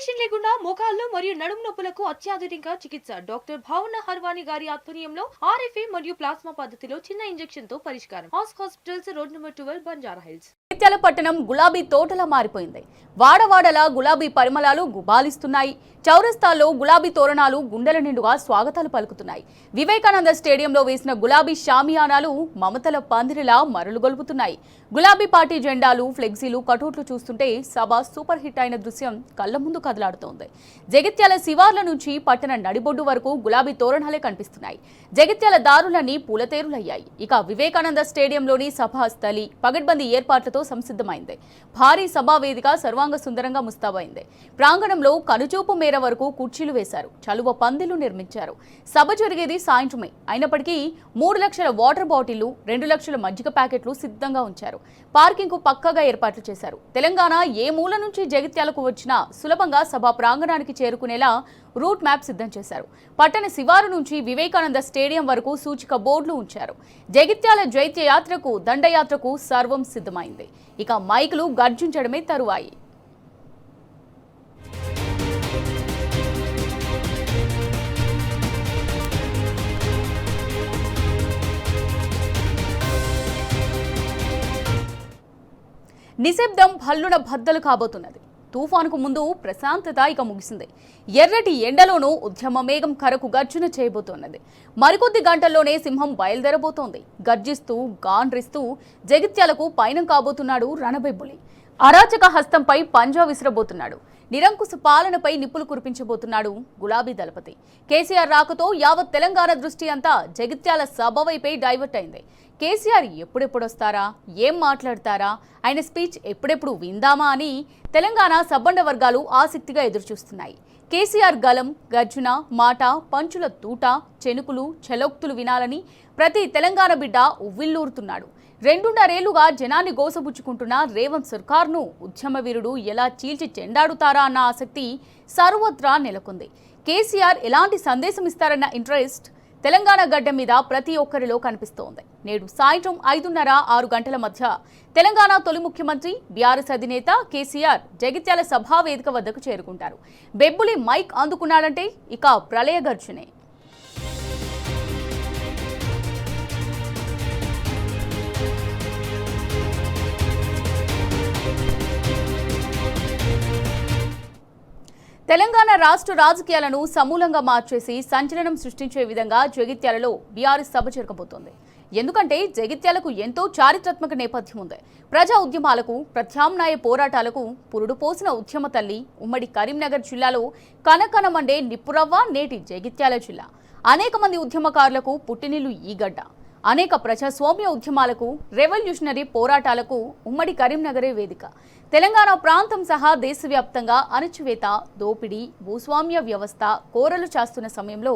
Operation లేకుండా మోకాళ్ళు మరియు నడుము నొప్పులకు అత్యాధునిక చికిత్స డాక్టర్ భావన హర్వాణి గారి ఆధ్వర్యంలో ఆర్ఎఫ్ఏ మరియు ప్లాస్మా పద్ధతిలో చిన్న ఇంజెక్షన్ తో పరిష్కారం. Hospitals road number 12 Banjara hills. Jagtial పట్టణం గులాబీ తోటలా మారిపోయింది. వాడవాడలా గులాబీ పరిమళాలు గుబాలిస్తున్నాయి. చౌరస్తాల్లో గులాబీ తోరణాలు గుండెల నిండుగా స్వాగతాలు పలుకుతున్నాయి. వివేకానంద స్టేడియంలో వేసిన గులాబీ షామియానాలు మమతల పందిరిలా మరలుగొల్పుతున్నాయి. గులాబీ పార్టీ జెండాలు, ఫ్లెక్సీలు, కటౌట్లు చూస్తుంటే సభ సూపర్ హిట్ అయిన దృశ్యం కళ్ల ముందు కదలాడుతోంది. జగిత్యాల శివార్ల నుంచి పట్టణ నడిబొడ్డు వరకు గులాబీ తోరణాలే కనిపిస్తున్నాయి. జగిత్యాల దారులన్నీ పూలతేరులయ్యాయి. ఇక వివేకానంద స్టేడియంలోని సభా స్థలి పగడ్బందీ ఏర్పాట్లతో సంసిద్ధమైంది. భారీ సభా వేదిక సర్వాంగ సుందరంగా ముస్తాబైంది. ప్రాంగణంలో కనుచూపు మేర వరకు కుర్చీలు వేశారు. చలువ పందిలు నిర్మించారు. సభ జరిగేది సాయంత్రమే అయినప్పటికీ 3 లక్షల వాటర్ బాటిళ్లు, 2 లక్షల మజ్జిగ ప్యాకెట్లు సిద్ధంగా ఉంచారు. పార్కింగ్ కు పక్కగా ఏర్పాట్లు చేశారు. తెలంగాణ ఏ మూల నుంచి జగిత్యాలకు వచ్చినా సులభంగా సభా ప్రాంగణానికి చేరుకునేలా రూట్ మ్యాప్ సిద్ధం చేశారు. పట్టణ శివారు నుంచి వివేకానంద స్టేడియం వరకు సూచిక బోర్డులు ఉంచారు. జగిత్యాల జైత్య యాత్రకు, దండయాత్రకు సర్వం సిద్ధమైంది. ఇక మైకులు గర్జించడమే తరువాయి. నిశ్శబ్దం భల్లున బద్దలు కాబోతున్నది. తుఫానుకు ముందు ప్రశాంతత ఇక ముగిసింది. ఎర్రటి ఎండలోనూ ఉద్యమ మేఘం కరకు గర్జన చేయబోతున్నది. మరికొద్ది గంటల్లోనే సింహం బయలుదేరబోతోంది. గర్జిస్తూ గాండ్రిస్తూ జగిత్యాలకు పయనం కాబోతున్నాడు రణబెబ్బులి. అరాచక హస్తంపై పంజా విసిరబోతున్నాడు. నిరంకుశ పాలనపై నిప్పులు కురిపించబోతున్నాడు గులాబీ దళపతి. కేసీఆర్ రాకతో యావత్ తెలంగాణ దృష్టి అంతా జగిత్యాల సభ వైపే డైవర్ట్ అయింది. కేసీఆర్ ఎప్పుడెప్పుడొస్తారా, ఏం మాట్లాడతారా, ఆయన స్పీచ్ ఎప్పుడెప్పుడు విందామా అని తెలంగాణ సబ్బండ వర్గాలు ఆసక్తిగా ఎదురుచూస్తున్నాయి. కేసీఆర్ గలం, గర్జున, మాట, పంచుల తూట, చెనుకులు, చెలోక్తులు వినాలని ప్రతి తెలంగాణ బిడ్డ ఉవ్విల్లూరుతున్నాడు. 2.5 ఏళ్లుగా జనాన్ని గోసబుచ్చుకుంటున్న రేవంత్ సర్కార్ను ఉద్యమ వీరుడు ఎలా చీల్చి చెండాడుతారా అన్న ఆసక్తి సర్వత్రా నెలకొంది. కేసీఆర్ ఎలాంటి సందేశం ఇస్తారన్న ఇంట్రెస్ట్ తెలంగాణ గడ్డ మీద ప్రతి ఒక్కరిలో కనిపిస్తోంది. నేడు సాయంత్రం 5:30-6 గంటల మధ్య తెలంగాణ తొలి ముఖ్యమంత్రి బీఆర్ఎస్ అధినేత కేసీఆర్ జగిత్యాల సభా వేదిక వద్దకు చేరుకుంటారు. బెబ్బులి మైక్ అందుకున్నాడంటే ఇక ప్రళయ గర్జనే. తెలంగాణ రాష్ట్ర రాజకీయాలను సమూలంగా మార్చేసి సంచలనం సృష్టించే విధంగా జగిత్యాలలో బీఆర్ఎస్ సభ జరగబోతోంది. ఎందుకంటే జగిత్యాలకు ఎంతో చారిత్రాత్మక నేపథ్యం ఉంది. ప్రజా ఉద్యమాలకు, ప్రత్యామ్నాయ పోరాటాలకు పురుడు పోసిన ఉద్యమ తల్లి ఉమ్మడి కరీంనగర్ జిల్లాలో కనకనమండే నిప్పురవ్వ నేటి జగిత్యాల జిల్లా. అనేక మంది ఉద్యమకారులకు పుట్టినిల్లు ఈ గడ్డ. అనేక ప్రజాస్వామ్య ఉద్యమాలకు, రెవల్యూషనరీ పోరాటాలకు ఉమ్మడి కరీంనగరే వేదిక. తెలంగాణ ప్రాంతం సహా దేశవ్యాప్తంగా అణచివేత, దోపిడీ, భూస్వామ్య వ్యవస్థ కోరలు చాస్తున్న సమయంలో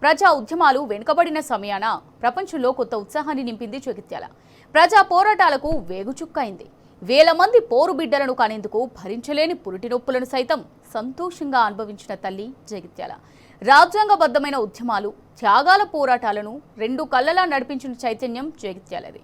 ప్రజా ఉద్యమాలు వెనుకబడిన సమయాన ప్రపంచంలో కొత్త ఉత్సాహాన్ని నింపింది జగిత్యాల. ప్రజా పోరాటాలకు వేగుచుక్కైంది. వేల మంది పోరు బిడ్డలను కానేందుకు భరించలేని పురిటి నొప్పులను సైతం సంతోషంగా అనుభవించిన తల్లి జగిత్యాల. రాజ్యాంగబద్ధమైన ఉద్యమాలు, త్యాగాల పోరాటాలను 2 కళ్ళలా నడిపించిన చైతన్యం జగిత్యాలది.